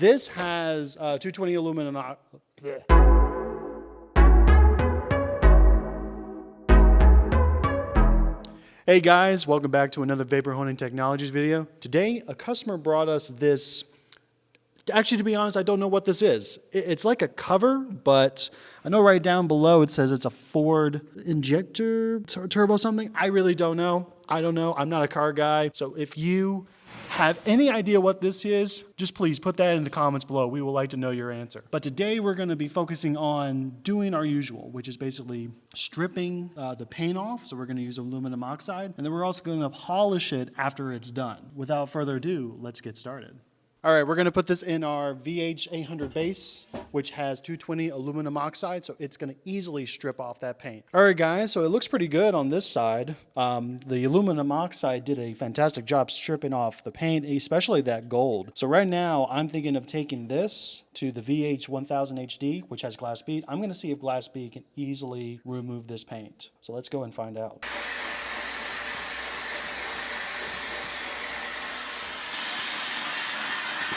This has 220 aluminum. Hey guys, welcome back to another Vapor Honing Technologies video. Today, a customer brought us this. Actually, to be honest, I don't know what this is. It's like a cover, but I know right down below it says it's a Ford injector turbo something. I really don't know. I don't know. I'm not a car guy. So if you have any idea what this is, just please put that in the comments below. We would like to know your answer. But today we're going to be focusing on doing our usual, which is basically stripping the paint off. So we're going to use aluminum oxide, and then we're also going to polish it after it's done. Without further ado, let's get started. All right, we're going to put this in our VH800 base, which has 220 aluminum oxide, so it's going to easily strip off that paint. All right, guys, so it looks pretty good on this side. The aluminum oxide did a fantastic job stripping off the paint, especially that gold. So right now, I'm thinking of taking this to the VH1000 HD, which has glass bead. I'm going to see if glass bead can easily remove this paint. So let's go and find out.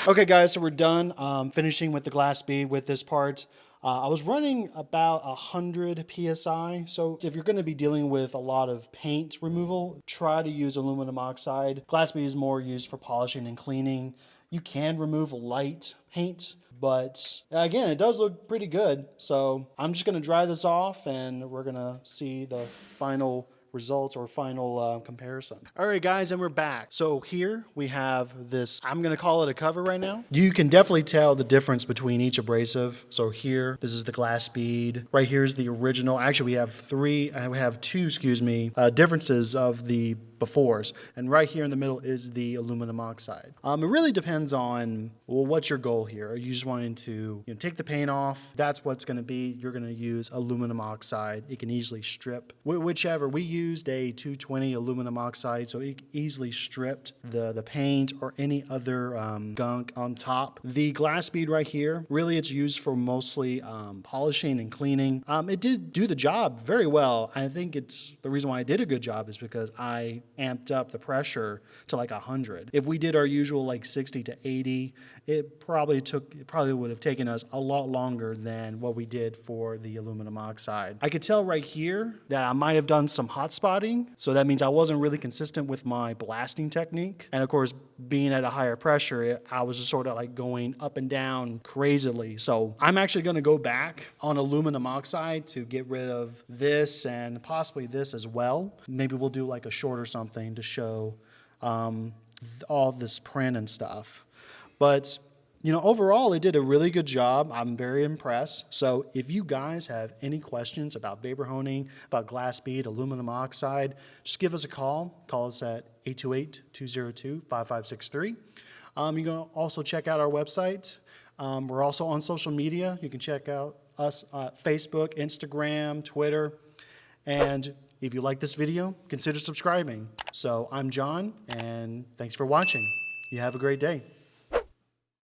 Okay guys, so we're done finishing with the glass bead with this part. I was running about 100 PSI, so if you're going to be dealing with a lot of paint removal, try to use aluminum oxide. Glass bead is more used for polishing and cleaning. You can remove light paint, but again, it does look pretty good. So I'm just going to dry this off and we're going to see the final results or final comparison. All right guys, and we're back. So here we have this, I'm gonna call it a cover right now. You can definitely tell the difference between each abrasive. So here, this is the glass bead. Right here is the original. Actually, we have two, differences of the befores. And right here in the middle is the aluminum oxide. It really depends on, well, what's your goal here? Are you just wanting to take the paint off? That's what's gonna be. You're gonna use aluminum oxide. It can easily strip. Whichever. We used a 220 aluminum oxide, so it easily stripped the paint or any other gunk on top. The glass bead right here, really it's used for mostly polishing and cleaning. It did do the job very well. I think it's the reason why I did a good job is because I amped up the pressure to like 100. If we did our usual like 60 to 80, it probably would have taken us a lot longer than what we did for the aluminum oxide. I could tell right here that I might have done some hot spotting, so that means I wasn't really consistent with my blasting technique. And of course, being at a higher pressure, I was just sort of like going up and down crazily. So I'm actually going to go back on aluminum oxide to get rid of this and possibly this as well. Maybe we'll do like a short or something to show all this print and stuff. But overall, it did a really good job. I'm very impressed. So if you guys have any questions about vapor honing, about glass bead, aluminum oxide, just give us a call. Call us at 828-202-5563. You can also check out our website. We're also on social media. You can check out us Facebook, Instagram, Twitter. And if you like this video, consider subscribing. So I'm John, and thanks for watching. You have a great day.